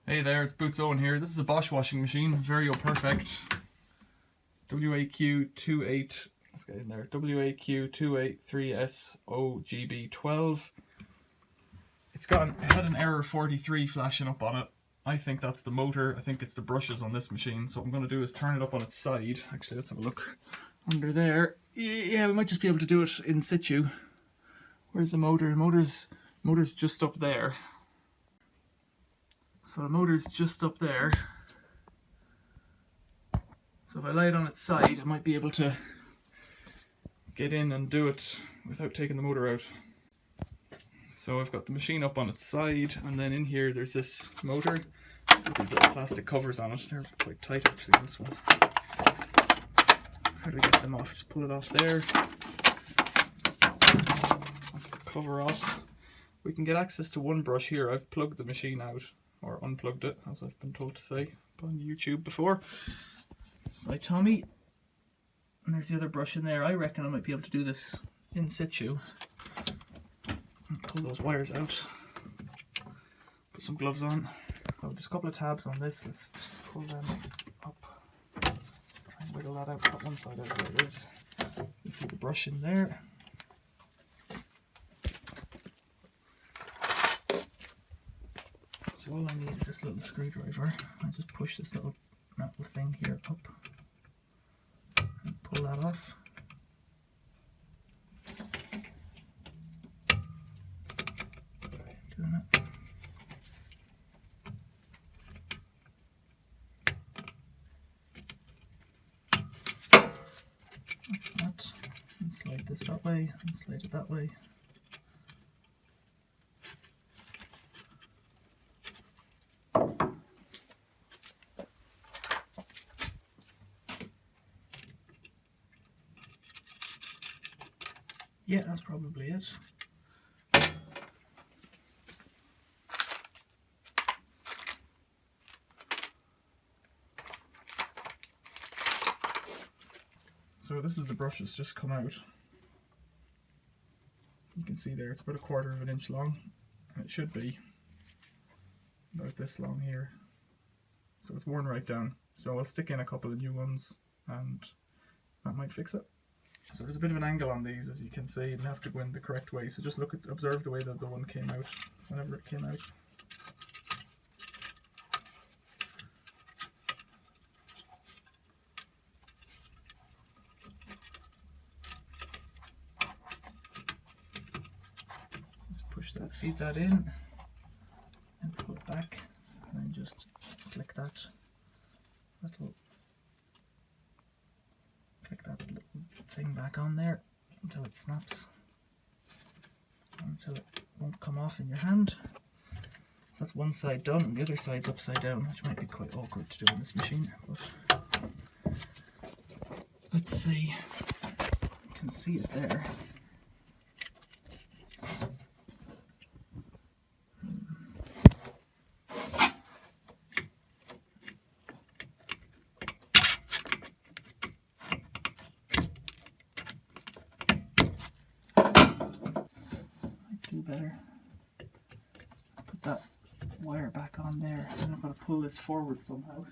Hey there, it's Boots Owen here. This is a Bosch washing machine, Varioperfect. WAQ28, let's get in there, WAQ283SOGB12. It had an error 43 flashing up on it. I think that's the motor. I think it's the brushes on this machine. So what I'm going to do is turn it up on its side. Actually, let's have a look under there. Yeah, we might just be able to do it in situ. Where's the motor? Motor's just up there. So the motor's just up there. So if I lay it on its side, I might be able to get in and do it without taking the motor out. So I've got the machine up on its side, and then in here there's this motor. It's got these little plastic covers on it. They're quite tight actually, this one. How do we get them off? Just pull it off there. That's the cover off. We can get access to one brush here. I've plugged the machine out, or unplugged it, as I've been told to say on YouTube before by Tommy. And there's the other brush in there. I reckon I might be able to do this in situ. Pull those wires out. Put some gloves on. Oh, there's a couple of tabs on this. Let's just pull them up. Try and wiggle that out. Put one side out. There it is. You can see the brush in there. So all I need is this little screwdriver. I just push this little metal thing here up and pull that off. Doing it. That's that. And slide this that way and slide it that way. Yeah, that's probably it. So this is the brush that's just come out. You can see there it's about 1/4 of an inch long, and it should be about this long here. So it's worn right down. So I'll stick in a couple of new ones and that might fix it. So there's a bit of an angle on these, as you can see, and have to go in the correct way. So just observe the way that the one came out, whenever it came out. Just push that, feed that in, and pull it back, and then just click that little thing back on there until it snaps, until it won't come off in your hand. So that's one side done, and the other side's upside down, which might be quite awkward to do on this machine, but let's see. You can see it there. Do better. Put that wire back on there, and I'm going to pull this forward somehow.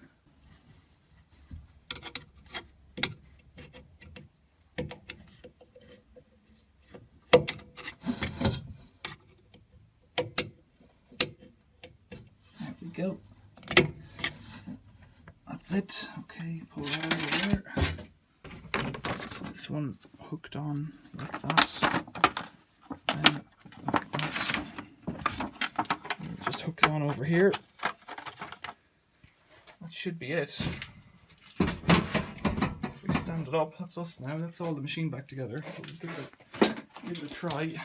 There we go. That's it. Okay, pull that out of there. This one hooked on like that. It just hooks on over here. That should be it. If we stand it up, that's us now. That's all the machine back together. We'll give it a try.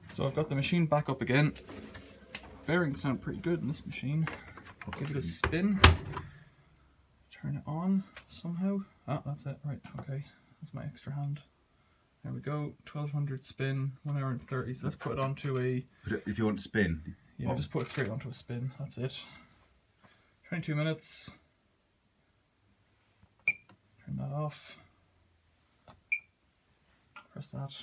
So I've got the machine back up again. Bearings sound pretty good in this machine. I'll give it a spin. Turn it on somehow. Ah, that's it. Right, okay. That's my extra hand. There we go, 1200 spin, 1 hour and 30. So let's put it onto a... If you want to spin? Yeah, just put it straight onto a spin, that's it. 22 minutes. Turn that off. Press that.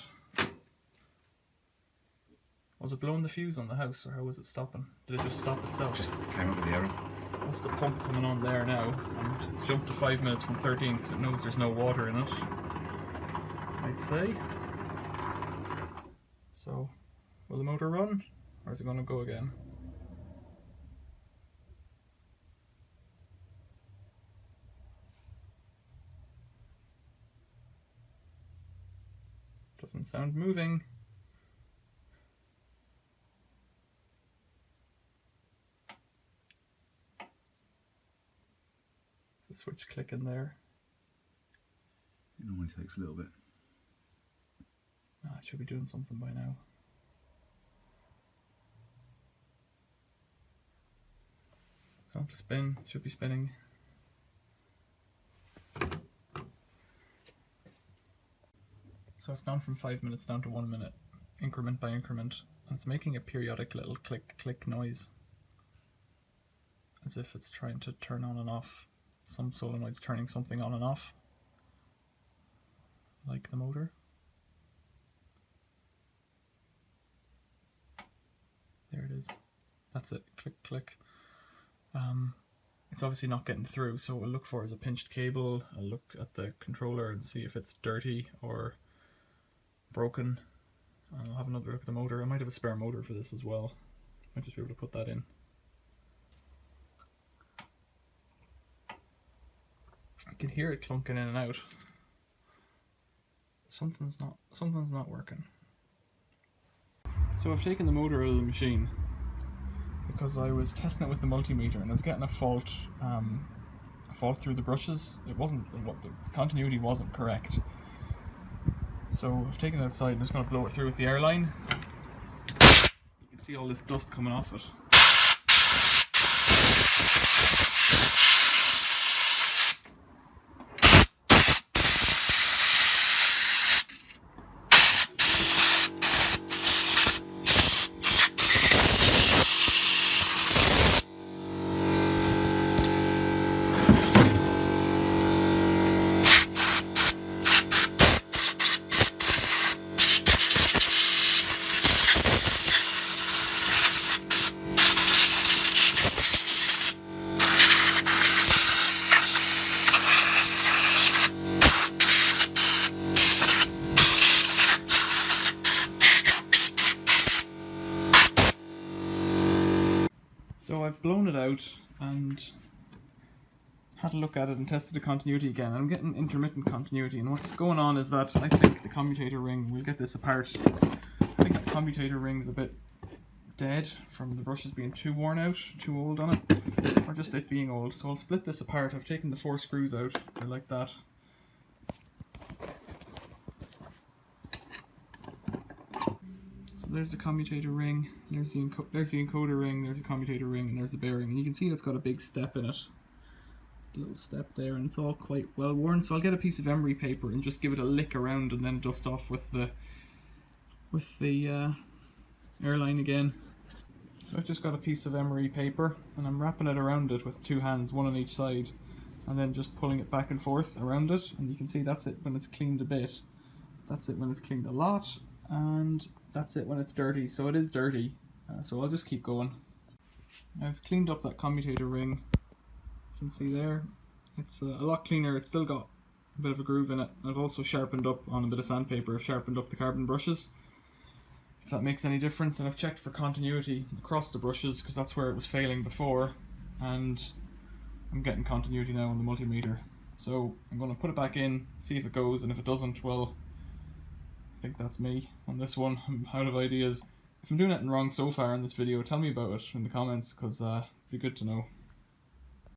Was it blowing the fuse on the house, or how was it stopping? Did it just stop itself? Just came up with the error. That's the pump coming on there now, and it's jumped to 5 minutes from 13 because it knows there's no water in it, I'd say. So, will the motor run, or is it going to go again? Doesn't sound moving. The switch clicking there. It normally takes a little bit. Ah, it should be doing something by now. So to spin, should be spinning. So it's gone from 5 minutes down to 1 minute, increment by increment, and it's making a periodic little click click noise, as if it's trying to turn on and off. Some solenoid's turning something on and off, like the motor. There it is. That's it. Click, click. It's obviously not getting through, so what we'll look for is a pinched cable. I'll look at the controller and see if it's dirty or broken. And I'll have another look at the motor. I might have a spare motor for this as well. Might just be able to put that in. I can hear it clunking in and out. Something's not working. So I've taken the motor out of the machine because I was testing it with the multimeter and I was getting a fault through the brushes. It wasn't, the continuity wasn't correct. So I've taken it outside and I'm just going to blow it through with the air line. You can see all this dust coming off it. So I've blown it out and had a look at it and tested the continuity again. I'm getting intermittent continuity, and what's going on is that I think the commutator ring, we'll get this apart, I think the commutator ring's a bit dead from the brushes being too worn out, too old on it, or just it being old. So I'll split this apart. I've taken the 4 screws out, they're like that. So there's the commutator ring, there's the encoder ring, there's the commutator ring, and there's the bearing. And you can see it's got a big step in it. A little step there, and it's all quite well worn. So I'll get a piece of emery paper and just give it a lick around and then dust off with the airline again. So I've just got a piece of emery paper and I'm wrapping it around it with 2 hands, one on each side, and then just pulling it back and forth around it. And you can see that's it when it's cleaned a bit, that's it when it's cleaned a lot, and that's it when it's dirty. So it is dirty, so I'll just keep going. I've cleaned up that commutator ring. You can see there, it's a lot cleaner. It's still got a bit of a groove in it. I've also sharpened up on a bit of sandpaper. I've sharpened up the carbon brushes, if that makes any difference, and I've checked for continuity across the brushes because that's where it was failing before, and I'm getting continuity now on the multimeter. So I'm going to put it back in, see if it goes, and if it doesn't, well, I think that's me on this one. I'm out of ideas. If I'm doing anything wrong so far in this video, tell me about it in the comments, because it'd be good to know.